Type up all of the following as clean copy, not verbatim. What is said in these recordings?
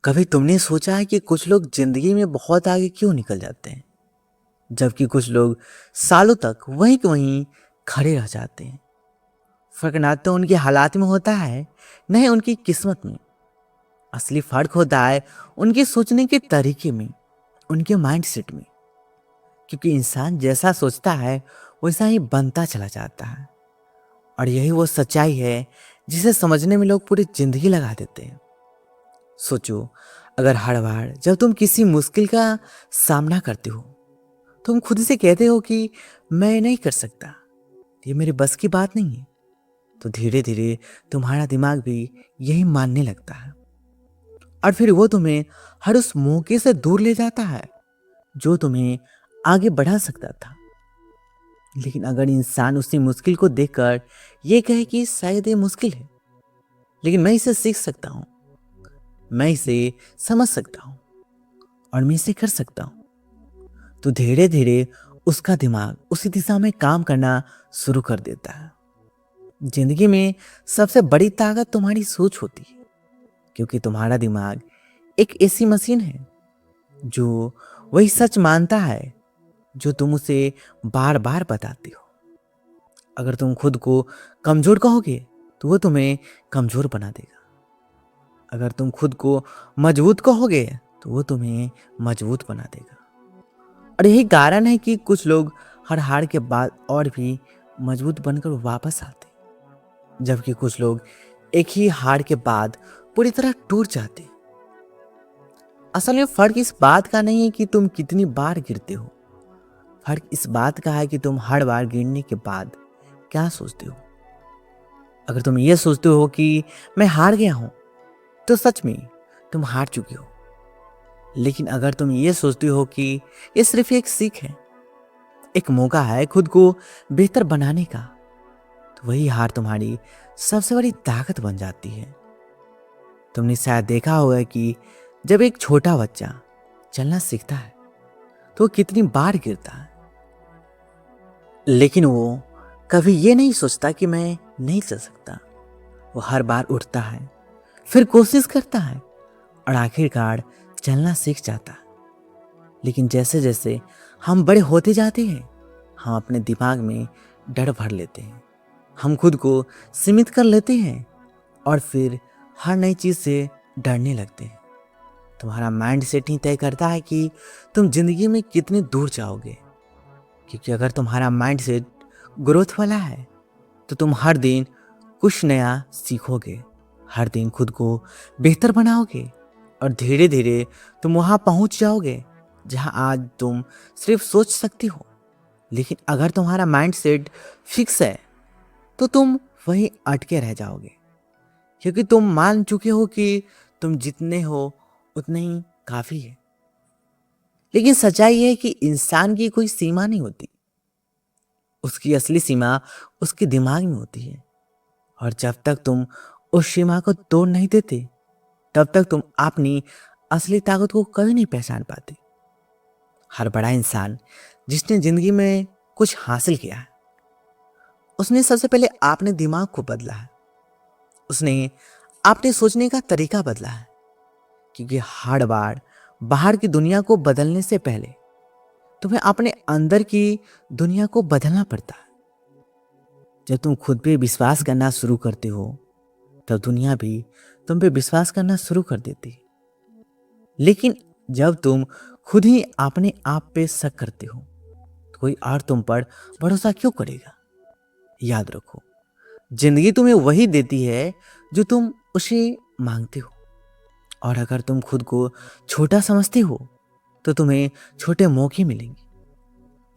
कभी तुमने सोचा है कि कुछ लोग जिंदगी में बहुत आगे क्यों निकल जाते हैं, जबकि कुछ लोग सालों तक वहीं के वहीं खड़े रह जाते हैं। फर्क ना तो उनके हालात में होता है, न ही उनकी किस्मत में। असली फर्क होता है उनके सोचने के तरीके में, उनके माइंडसेट में। क्योंकि इंसान जैसा सोचता है वैसा ही बनता चला जाता है। और यही वो सच्चाई है जिसे समझने में लोग पूरी जिंदगी लगा देते हैं। सोचो, अगर हर बार जब तुम किसी मुश्किल का सामना करते हो, तुम खुद से कहते हो कि मैं नहीं कर सकता, ये मेरे बस की बात नहीं है, तो धीरे धीरे तुम्हारा दिमाग भी यही मानने लगता है। और फिर वो तुम्हें हर उस मौके से दूर ले जाता है जो तुम्हें आगे बढ़ा सकता था। लेकिन अगर इंसान उसी मुश्किल को देखकर ये कहे कि शायद ये मुश्किल है, लेकिन मैं इसे सीख सकता हूँ, मैं इसे समझ सकता हूँ और मैं इसे कर सकता हूँ, तो धीरे धीरे उसका दिमाग उसी दिशा में काम करना शुरू कर देता है। जिंदगी में सबसे बड़ी ताकत तुम्हारी सोच होती है, क्योंकि तुम्हारा दिमाग एक ऐसी मशीन है जो वही सच मानता है जो तुम उसे बार बार बताते हो। अगर तुम खुद को कमजोर कहोगे तो वो तुम्हें कमजोर बना देगा। अगर तुम खुद को मजबूत कहोगे तो वो तुम्हें मजबूत बना देगा। और यही कारण है कि कुछ लोग हर हार के बाद और भी मजबूत बनकर वापस आते, जबकि कुछ लोग एक ही हार के बाद पूरी तरह टूट जाते। असल में फर्क इस बात का नहीं है कि तुम कितनी बार गिरते हो, फर्क इस बात का है कि तुम हर बार गिरने के बाद क्या सोचते हो। अगर तुम ये सोचते हो कि मैं हार गया हूं, तो सच में तुम हार चुके हो। लेकिन अगर तुम ये सोचते हो कि ये सिर्फ एक सीख है, एक मौका है खुद को बेहतर बनाने का, तो वही हार तुम्हारी सबसे बड़ी ताकत बन जाती है। तुमने शायद देखा होगा कि जब एक छोटा बच्चा चलना सीखता है तो वो कितनी बार गिरता है, लेकिन वो कभी ये नहीं सोचता कि मैं नहीं चल सकता। वो हर बार उठता है, फिर कोशिश करता है और आखिरकार चलना सीख जाता है। लेकिन जैसे जैसे हम बड़े होते जाते हैं, हम अपने दिमाग में डर भर लेते हैं, हम खुद को सीमित कर लेते हैं और फिर हर नई चीज से डरने लगते हैं। तुम्हारा माइंड सेट ही तय करता है कि तुम जिंदगी में कितने दूर जाओगे। क्योंकि अगर तुम्हारा माइंड सेट ग्रोथ वाला है तो तुम हर दिन कुछ नया सीखोगे, हर दिन खुद को बेहतर बनाओगे और धीरे धीरे तुम वहां पहुंच जाओगे जहां आज तुम सिर्फ सोच सकती हो। लेकिन अगर तुम्हारा माइंड सेट फिक्स है तो तुम वहीं अटके रह जाओगे, क्योंकि तुम मान चुके हो कि तुम जितने हो उतने ही काफी है। लेकिन सच्चाई है कि इंसान की कोई सीमा नहीं होती, उसकी असली सीमा उसके दिमाग में होती है। और जब तक तुम उस सीमा को तोड़ नहीं देते, तब तक तुम अपनी असली ताकत को कभी नहीं पहचान पाते। हर बड़ा इंसान जिसने जिंदगी में कुछ हासिल किया है, उसने सबसे पहले अपने दिमाग को बदला है, उसने अपने सोचने का तरीका बदला है। क्योंकि हर बार बाहर की दुनिया को बदलने से पहले तुम्हें अपने अंदर की दुनिया को बदलना पड़ता है। जब तुम खुद पे विश्वास करना शुरू करते हो, तब दुनिया भी तुम पे विश्वास करना शुरू कर देती है। लेकिन जब तुम खुद ही अपने आप पे शक करते हो, तो कोई और तुम पर भरोसा क्यों करेगा। याद रखो, जिंदगी तुम्हें वही देती है जो तुम उसे मांगते हो। और अगर तुम खुद को छोटा समझते हो तो तुम्हें छोटे मौके मिलेंगे।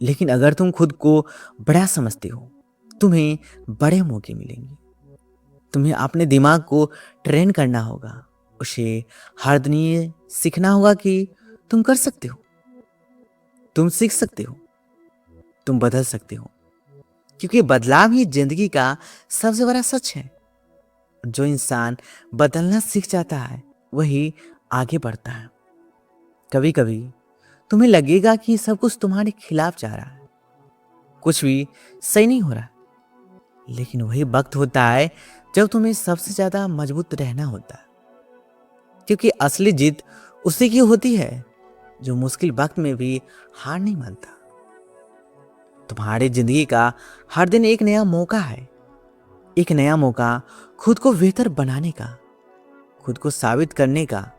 लेकिन अगर तुम खुद को बड़ा समझते हो, तुम्हें बड़े मौके मिलेंगे। तुम्हें अपने दिमाग को ट्रेन करना होगा, उसे हर दिन ये सीखना होगा कि तुम कर सकते हो, तुम सीख सकते हो, तुम बदल सकते हो। क्योंकि बदलाव ही जिंदगी का सबसे बड़ा सच है। जो इंसान बदलना सीख जाता है वही आगे बढ़ता है। कभी कभी तुम्हें लगेगा कि सब कुछ तुम्हारे खिलाफ जा रहा है, कुछ भी सही नहीं हो रहा, लेकिन वही वक्त होता है जब तुम्हें सबसे ज्यादा मजबूत रहना होता है। क्योंकि असली जीत उसी की होती है जो मुश्किल वक्त में भी हार नहीं मानता। तुम्हारी जिंदगी का हर दिन एक नया मौका है, एक नया मौका खुद को बेहतर बनाने का, खुद को साबित करने का।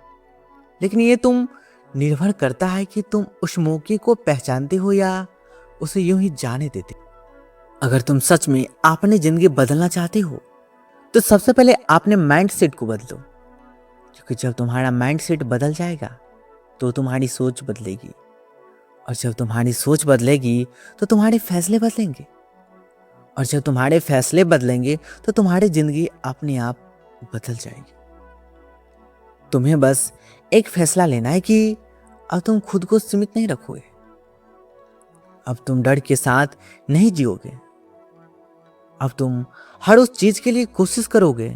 लेकिन ये तुम निर्भर करता है कि तुम उस मौके को पहचानते हो या उसे यूं ही जाने देते हो। अगर तुम सच में अपनी जिंदगी बदलना चाहते हो तो सबसे पहले अपने माइंड सेट को बदलो, क्योंकि जब तुम्हारा माइंड सेट बदल जाएगा तो तुम्हारी सोच बदलेगी, और जब तुम्हारी सोच बदलेगी तो तुम्हारे फैसले बदलेंगे, और जब तुम्हारे फैसले बदलेंगे तो तुम्हारी जिंदगी अपने आप बदल जाएगी। तुम्हें बस एक फैसला लेना है कि अब तुम खुद को सीमित नहीं रखोगे, अब तुम डर के साथ नहीं जियोगे, अब तुम हर उस चीज के लिए कोशिश करोगे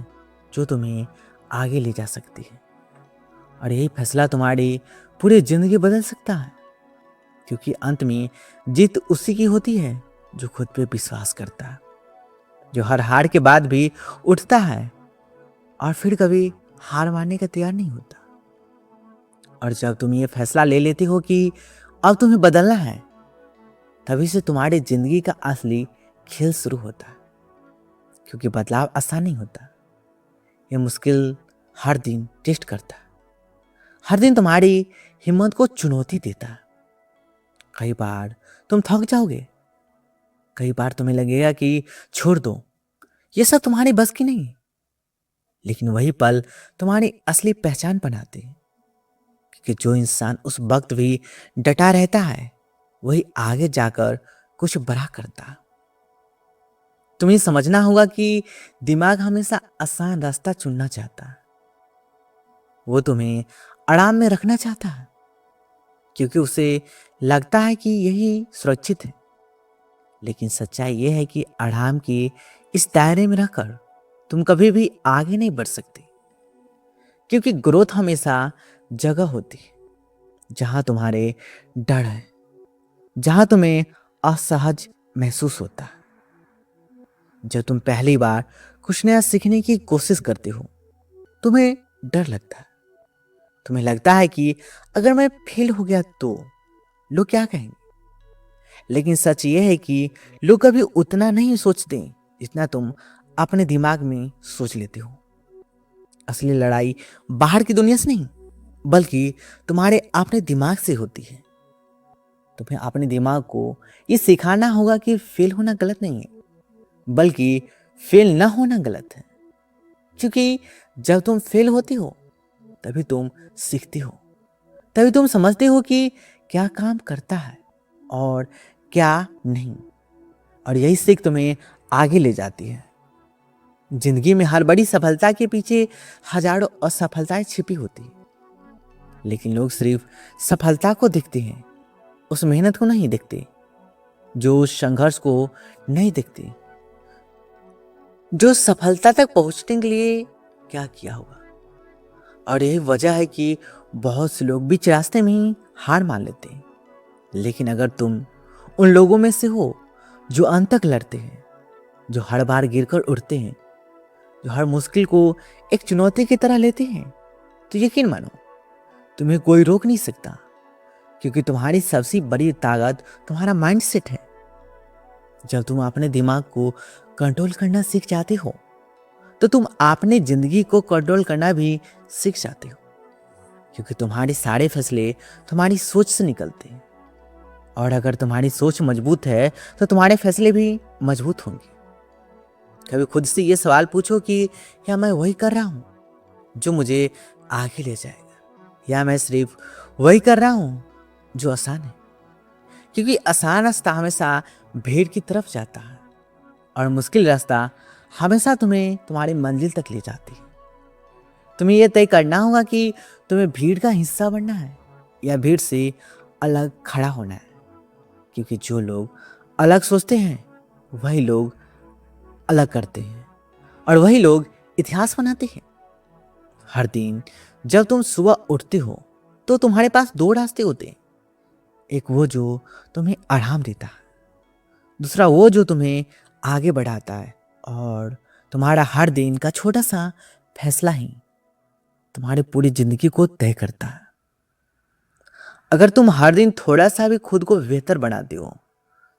जो तुम्हें आगे ले जा सकती है। और यही फैसला तुम्हारी पूरी जिंदगी बदल सकता है, क्योंकि अंत में जीत उसी की होती है जो खुद पे विश्वास करता है, जो हर हार के बाद भी उठता है और फिर कभी हार मानने का तैयार नहीं होता। और जब तुम ये फैसला ले लेते हो कि अब तुम्हें बदलना है, तभी से तुम्हारी जिंदगी का असली खेल शुरू होता है। क्योंकि बदलाव आसान नहीं होता, ये मुश्किल हर दिन टेस्ट करता है, हर दिन तुम्हारी हिम्मत को चुनौती देता है। कई बार तुम थक जाओगे, कई बार तुम्हें लगेगा कि छोड़ दो, ये सब तुम्हारी बस की नहीं है। लेकिन वही पल तुम्हारी असली पहचान बनाते हैं, क्योंकि जो इंसान उस वक्त भी डटा रहता है वही आगे जाकर कुछ बड़ा करता है। तुम्हें समझना होगा कि दिमाग हमेशा आसान रास्ता चुनना चाहता है, वो तुम्हें आराम में रखना चाहता है, क्योंकि उसे लगता है कि यही सुरक्षित है। लेकिन सच्चाई यह है कि आराम के इस दायरे में रहकर तुम कभी भी आगे नहीं बढ़ सकते, क्योंकि ग्रोथ हमेशा जगह होती है जहां तुम्हारे डर है, जहां तुम्हें असहज महसूस होता है। जब तुम पहली बार कुछ नया सीखने की कोशिश करते हो, तुम्हें डर लगता है, तुम्हें लगता है कि अगर मैं फेल हो गया तो लोग क्या कहेंगे। लेकिन सच ये है कि लोग कभी उतना नहीं सोचते जितना तुम अपने दिमाग में सोच लेते हो। असली लड़ाई बाहर की दुनिया से नहीं, बल्कि तुम्हारे अपने दिमाग से होती है। तुम्हें अपने दिमाग को ये सिखाना होगा कि फेल होना गलत नहीं है, बल्कि फेल ना होना गलत है। क्योंकि जब तुम फेल होते हो तभी तुम सीखते हो, तभी तुम समझते हो कि क्या काम करता है और क्या नहीं। और यही सीख तुम्हें आगे ले जाती है। जिंदगी में हर बड़ी सफलता के पीछे हजारों असफलताएं छिपी होती है, लेकिन लोग सिर्फ सफलता को देखते हैं, उस मेहनत को नहीं देखते, जो उस संघर्ष को नहीं देखते, जो सफलता तक पहुंचने के लिए क्या किया होगा। और यही वजह है कि बहुत से लोग बीच रास्ते में ही हार मान लेते हैं। लेकिन अगर तुम उन लोगों में से हो जो अंत तक लड़ते हैं, जो हर बार गिरकर उठते हैं, जो हर मुश्किल को एक चुनौती की तरह लेते हैं, तो यकीन मानो तुम्हें कोई रोक नहीं सकता, क्योंकि तुम्हारी सबसे बड़ी ताकत तुम्हारा माइंडसेट है। जब तुम अपने दिमाग को कंट्रोल करना सीख जाते हो तो तुम अपने जिंदगी को कंट्रोल करना भी सीख जाते हो, क्योंकि तुम्हारे सारे फैसले तुम्हारी सोच से निकलते हैं। और अगर तुम्हारी सोच मजबूत है तो तुम्हारे फैसले भी मजबूत होंगे। कभी खुद से ये सवाल पूछो कि क्या मैं वही कर रहा हूं जो मुझे आगे ले जाएगा, या मैं सिर्फ वही कर रहा हूं जो आसान है। क्योंकि आसान रास्ता हमेशा भीड़ की तरफ जाता है, और मुश्किल रास्ता हमेशा तुम्हें तुम्हारी मंजिल तक ले जाती है। तुम्हें यह तय करना होगा कि तुम्हें भीड़ का हिस्सा बनना है या भीड़ से अलग खड़ा होना है। क्योंकि जो लोग अलग सोचते हैं वही लोग अलग करते हैं, और वही लोग इतिहास बनाते हैं। हर दिन जब तुम सुबह उठते हो तो तुम्हारे पास दो रास्ते होते हैं, एक वो जो तुम्हें आराम देता है, दूसरा वो जो तुम्हें आगे बढ़ाता है। और तुम्हारा हर दिन का छोटा सा फैसला ही तुम्हारी पूरी जिंदगी को तय करता है। अगर तुम हर दिन थोड़ा सा भी खुद को बेहतर बनाते हो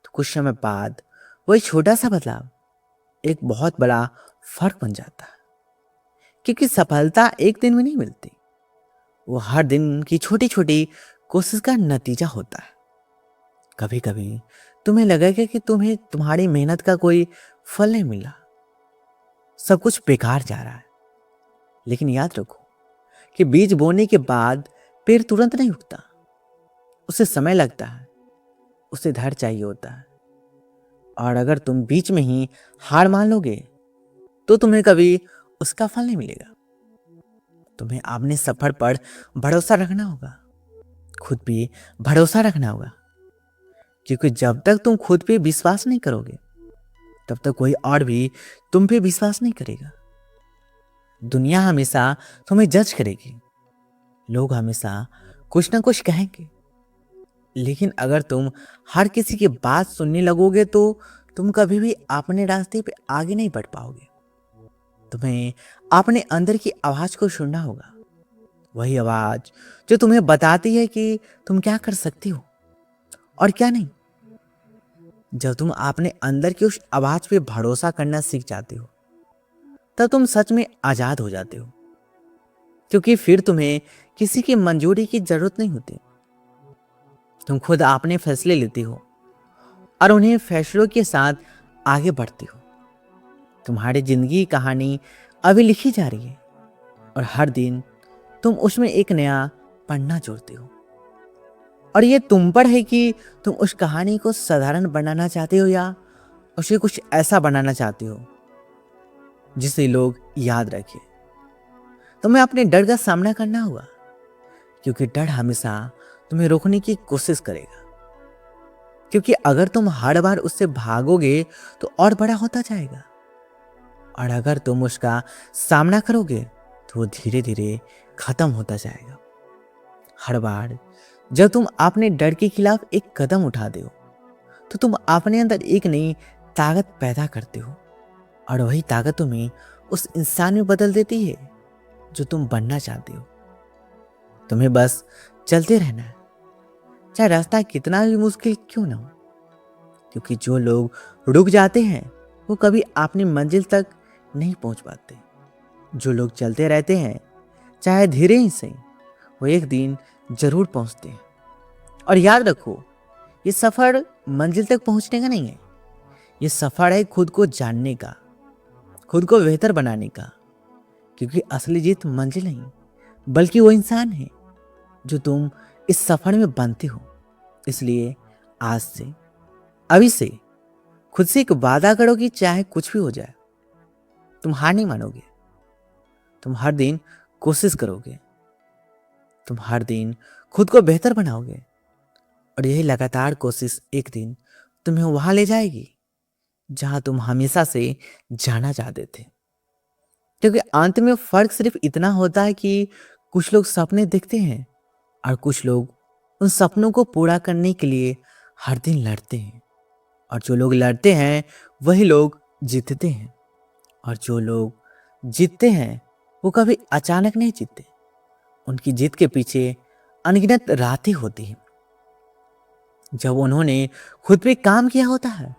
तो कुछ समय बाद वही छोटा सा बदलाव एक बहुत बड़ा फर्क बन जाता है। क्योंकि सफलता एक दिन में नहीं मिलती, वो हर दिन की छोटी छोटी कोशिश का नतीजा होता है। कभी कभी तुम्हें लगेगा कि तुम्हें तुम्हारी मेहनत का कोई फल नहीं मिला, सब कुछ बेकार जा रहा है। लेकिन याद रखो कि बीज बोने के बाद पेड़ तुरंत नहीं उगता, उसे समय लगता है, उसे धैर्य चाहिए होता है। और अगर तुम बीच में ही हार मान लोगे तो तुम्हें कभी उसका फल नहीं मिलेगा। तुम्हें अपने सफर पर भरोसा रखना होगा, खुद पे भरोसा रखना होगा। क्योंकि जब तक तुम खुद पे विश्वास नहीं करोगे तब तक कोई और भी तुम पे विश्वास नहीं करेगा। दुनिया हमेशा तुम्हें जज करेगी, लोग हमेशा कुछ ना कुछ कहेंगे। लेकिन अगर तुम हर किसी की बात सुनने लगोगे तो तुम कभी भी अपने रास्ते पे आगे नहीं बढ़ पाओगे। तुम्हें अपने अंदर की आवाज को सुनना होगा, वही आवाज जो तुम्हें बताती है कि तुम क्या कर सकती हो और क्या नहीं। जब तुम अपने अंदर की उस आवाज पे भरोसा करना सीख जाते हो तब तुम सच में आजाद हो जाते हो। क्योंकि फिर तुम्हें किसी की मंजूरी की जरूरत नहीं होती, तुम खुद अपने फैसले लेती हो और उन्हें फैसलों के साथ आगे बढ़ती हो। तुम्हारी जिंदगी की कहानी अभी लिखी जा रही है और हर दिन तुम उसमें एक नया पन्ना जोड़ते हो। और ये तुम पर है कि तुम उस कहानी को साधारण बनाना चाहते हो या उसे कुछ ऐसा बनाना चाहते हो जिसे लोग याद रखें। तुम्हें अपने डर का सामना करना होगा, क्योंकि डर हमेशा तुम्हें रोकने की कोशिश करेगा। क्योंकि अगर तुम हर बार उससे भागोगे तो और बड़ा होता जाएगा, और अगर तुम उसका सामना करोगे तो वो धीरे धीरे खत्म होता जाएगा। हर बार जब तुम अपने डर के खिलाफ एक कदम उठाते हो तो तुम अपने अंदर एक नई ताकत पैदा करते हो, और वही ताकत तुम्हें उस इंसान में बदल देती है जो तुम बनना चाहते हो। तुम्हें बस चलते रहना है, चाहे रास्ता कितना भी मुश्किल क्यों ना हो। क्योंकि जो लोग रुक जाते हैं वो कभी अपनी मंजिल तक नहीं पहुंच पाते। जो लोग चलते रहते हैं चाहे धीरे ही सही, वो एक दिन जरूर पहुंचते हैं। और याद रखो, ये सफर मंजिल तक पहुंचने का नहीं है, ये सफर है खुद को जानने का, खुद को बेहतर बनाने का। क्योंकि असली जीत मंजिल नहीं बल्कि वो इंसान है जो तुम इस सफर में बनते हो। इसलिए आज से, अभी से खुद से एक वादा करो कि चाहे कुछ भी हो जाए तुम हार नहीं मानोगे। तुम हर दिन कोशिश करोगे, तुम हर दिन खुद को बेहतर बनाओगे, और यही लगातार कोशिश एक दिन तुम्हें वहां ले जाएगी जहां तुम हमेशा से जाना चाहते थे। क्योंकि अंत में फर्क सिर्फ इतना होता है कि कुछ लोग सपने देखते हैं और कुछ लोग उन सपनों को पूरा करने के लिए हर दिन लड़ते हैं। और जो लोग लड़ते हैं वही लोग जीतते हैं, और जो लोग जीतते हैं वो कभी अचानक नहीं जीतते। उनकी जीत के पीछे अनगिनत रातें होती हैं जब उन्होंने खुद पे काम किया होता है,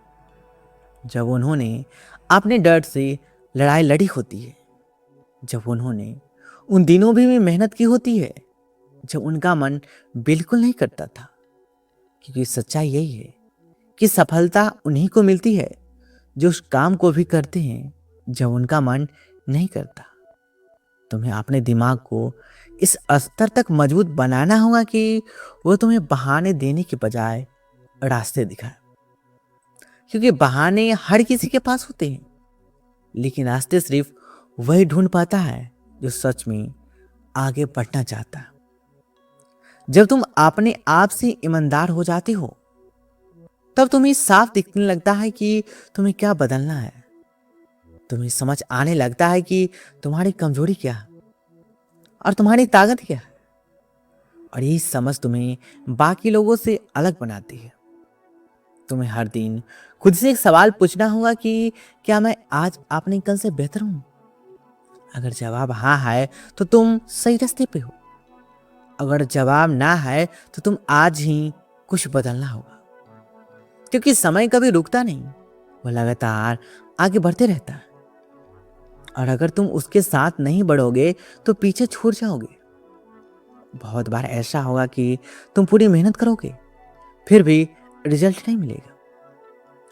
जब उन्होंने अपने डर से लड़ाई लड़ी होती है, जब उन्होंने उन दिनों भी मेहनत की होती है जब उनका मन बिल्कुल नहीं करता था। क्योंकि सच्चाई यही है कि सफलता उन्हीं को मिलती है जो उस काम को भी करते हैं जब उनका मन नहीं करता। तुम्हें अपने दिमाग को इस स्तर तक मजबूत बनाना होगा कि वो तुम्हें बहाने देने के बजाय रास्ते दिखाए। क्योंकि बहाने हर किसी के पास होते हैं, लेकिन रास्ते सिर्फ वही ढूंढ पाता है जो सच में आगे बढ़ना चाहता है। जब तुम अपने आप से ईमानदार हो जाते हो तब तुम्हें साफ दिखने लगता है कि तुम्हें क्या बदलना है। तुम्हें समझ आने लगता है कि तुम्हारी कमजोरी क्या है और तुम्हारी ताकत क्या है। और यही समझ तुम्हें बाकी लोगों से अलग बनाती है। तुम्हें हर दिन खुद से एक सवाल पूछना होगा कि क्या मैं आज अपने कल से बेहतर हूं? अगर जवाब हाँ है तो तुम सही रास्ते पे हो, अगर जवाब ना है तो तुम आज ही कुछ बदलना होगा, क्योंकि समय कभी रुकता नहीं, वो लगातार आगे बढ़ते रहता है। और अगर तुम उसके साथ नहीं बढ़ोगे तो पीछे छूट जाओगे। बहुत बार ऐसा होगा कि तुम पूरी मेहनत करोगे फिर भी रिजल्ट नहीं मिलेगा,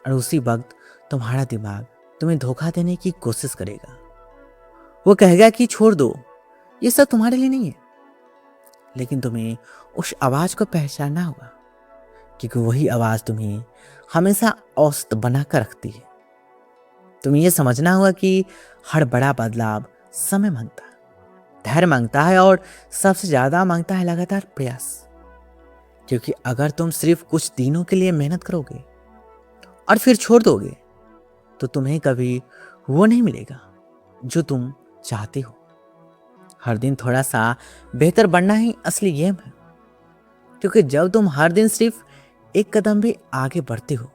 और उसी वक्त तुम्हारा दिमाग तुम्हें धोखा देने की कोशिश करेगा। वो कहेगा कि छोड़ दो, ये सब तुम्हारे लिए नहीं है। लेकिन तुम्हें उस आवाज को पहचानना होगा, क्योंकि वही आवाज तुम्हें हमेशा औसत बनाकर रखती है। तुम्हें यह समझना होगा कि हर बड़ा बदलाव समय मांगता है, धैर्य मांगता है, और सबसे ज्यादा मांगता है लगातार प्रयास। क्योंकि अगर तुम सिर्फ कुछ दिनों के लिए मेहनत करोगे और फिर छोड़ दोगे तो तुम्हें कभी वो नहीं मिलेगा जो तुम चाहते हो। हर दिन थोड़ा सा बेहतर बनना ही असली गेम है, क्योंकि जब तुम हर दिन सिर्फ एक कदम भी आगे बढ़ते हो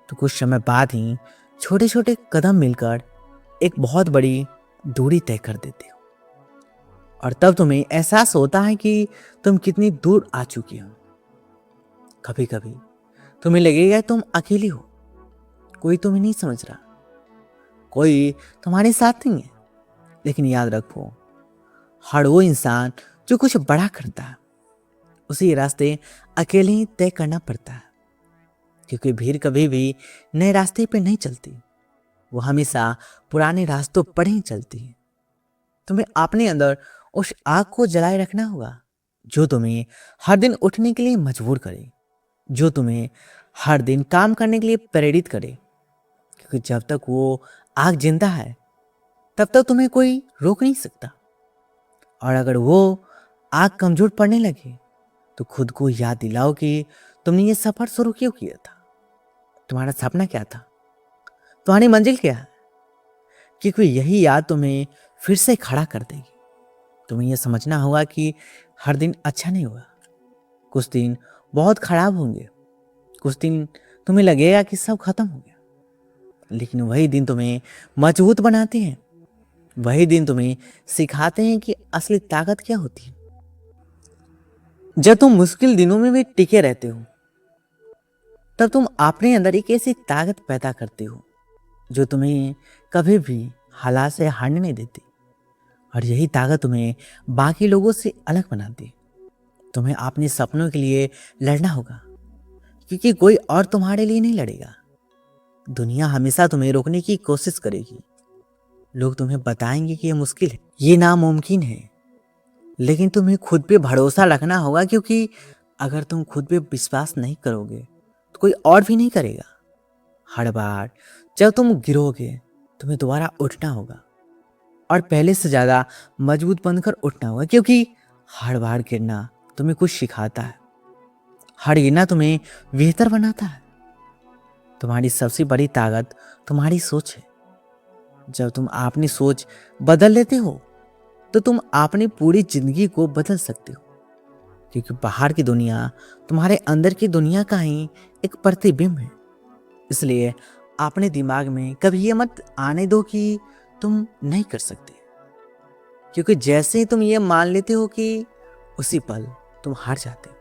तो कुछ समय बाद ही छोटे छोटे कदम मिलकर एक बहुत बड़ी दूरी तय कर देते हो। और तब तुम्हें एहसास होता है कि तुम कितनी दूर आ चुकी हो। कभी कभी तुम्हें लगेगा तुम अकेली हो, कोई तुम्हें नहीं समझ रहा, कोई तुम्हारे साथ नहीं है। लेकिन याद रखो, हर वो इंसान जो कुछ बड़ा करता है उसी रास्ते अकेले ही तय करना पड़ता है, क्योंकि भीड़ कभी भी नए रास्ते पे नहीं चलती, वो हमेशा पुराने रास्तों पर ही चलती है। तुम्हें अपने अंदर उस आग को जलाए रखना होगा जो तुम्हें हर दिन उठने के लिए मजबूर करे, जो तुम्हें हर दिन काम करने के लिए प्रेरित करे। क्योंकि जब तक वो आग जिंदा है तब तक तुम्हें कोई रोक नहीं सकता। और अगर वो आग कमजोर पड़ने लगे तो खुद को याद दिलाओ कि तुमने ये सफर शुरू क्यों किया था, तुम्हारा सपना क्या था, तुम्हारी मंजिल क्या है। क्योंकि यही याद तुम्हें फिर से खड़ा कर देगी। तुम्हें यह समझना होगा कि हर दिन अच्छा नहीं होगा, कुछ दिन बहुत खराब होंगे, कुछ दिन तुम्हें लगेगा कि सब खत्म हो गया। लेकिन वही दिन तुम्हें मजबूत बनाते हैं, वही दिन तुम्हें सिखाते हैं कि असली ताकत क्या होती है। जब तुम मुश्किल दिनों में भी टिके रहते हो तब तुम अपने अंदर एक ऐसी ताकत पैदा करते हो जो तुम्हें कभी भी हालात से हारने नहीं देती। और यही ताकत तुम्हें बाकी लोगों से अलग बनाती है। तुम्हें अपने सपनों के लिए लड़ना होगा, क्योंकि कोई और तुम्हारे लिए नहीं लड़ेगा। दुनिया हमेशा तुम्हें रोकने की कोशिश करेगी। लोग तुम्हें बताएंगे कि ये मुश्किल है, ये नामुमकिन है, लेकिन तुम्हें खुद पे भरोसा रखना होगा, क्योंकि अगर तुम खुद पे विश्वास नहीं करोगे तो कोई और भी नहीं करेगा। हर बार जब तुम गिरोगे तुम्हें दोबारा उठना होगा, और पहले से ज्यादा मजबूत बनकर उठना होगा, क्योंकि हर बार गिरना तुम्हें कुछ सिखाता है, हर गिरना तुम्हें बेहतर बनाता है। तुम्हारी सबसे बड़ी ताकत तुम्हारी सोच है। जब तुम अपनी सोच बदल लेते हो तो तुम अपनी पूरी जिंदगी को बदल सकते हो, क्योंकि बाहर की दुनिया तुम्हारे अंदर की दुनिया का ही एक प्रतिबिंब है। इसलिए अपने दिमाग में कभी ये मत आने दो कि तुम नहीं कर सकते, क्योंकि जैसे ही तुम ये मान लेते हो कि उसी पल तुम हार जाते हो।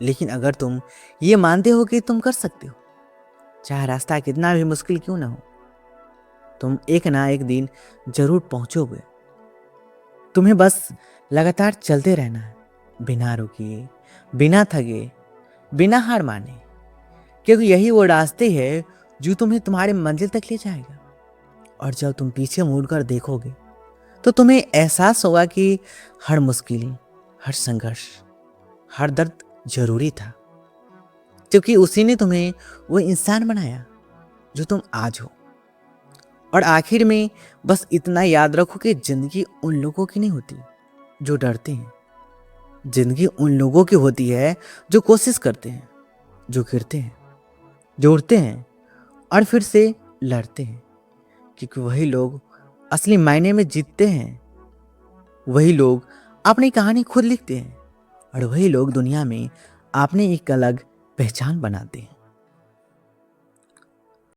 लेकिन अगर तुम ये मानते हो कि तुम कर सकते हो, चाहे रास्ता कितना भी मुश्किल क्यों ना हो, तुम एक ना एक दिन जरूर पहुंचोगे। तुम्हें बस लगातार चलते रहना है, बिना रुके, बिना थके, बिना हार माने, क्योंकि यही वो रास्ते हैं जो तुम्हें तुम्हारे मंजिल तक ले जाएगा। और जब तुम पीछे मुड़कर देखोगे तो तुम्हें एहसास होगा कि हर मुश्किल, हर संघर्ष, हर दर्द जरूरी था, क्योंकि उसी ने तुम्हें वो इंसान बनाया जो तुम आज हो। और आखिर में बस इतना याद रखो कि जिंदगी उन लोगों की नहीं होती जो डरते हैं, जिंदगी उन लोगों की होती है जो कोशिश करते हैं, जो गिरते हैं, जो उठते हैं और फिर से लड़ते हैं। क्योंकि वही लोग असली मायने में जीतते हैं, वही लोग अपनी कहानी खुद लिखते हैं, और वही लोग दुनिया में अपनी एक अलग पहचान बनाते हैं।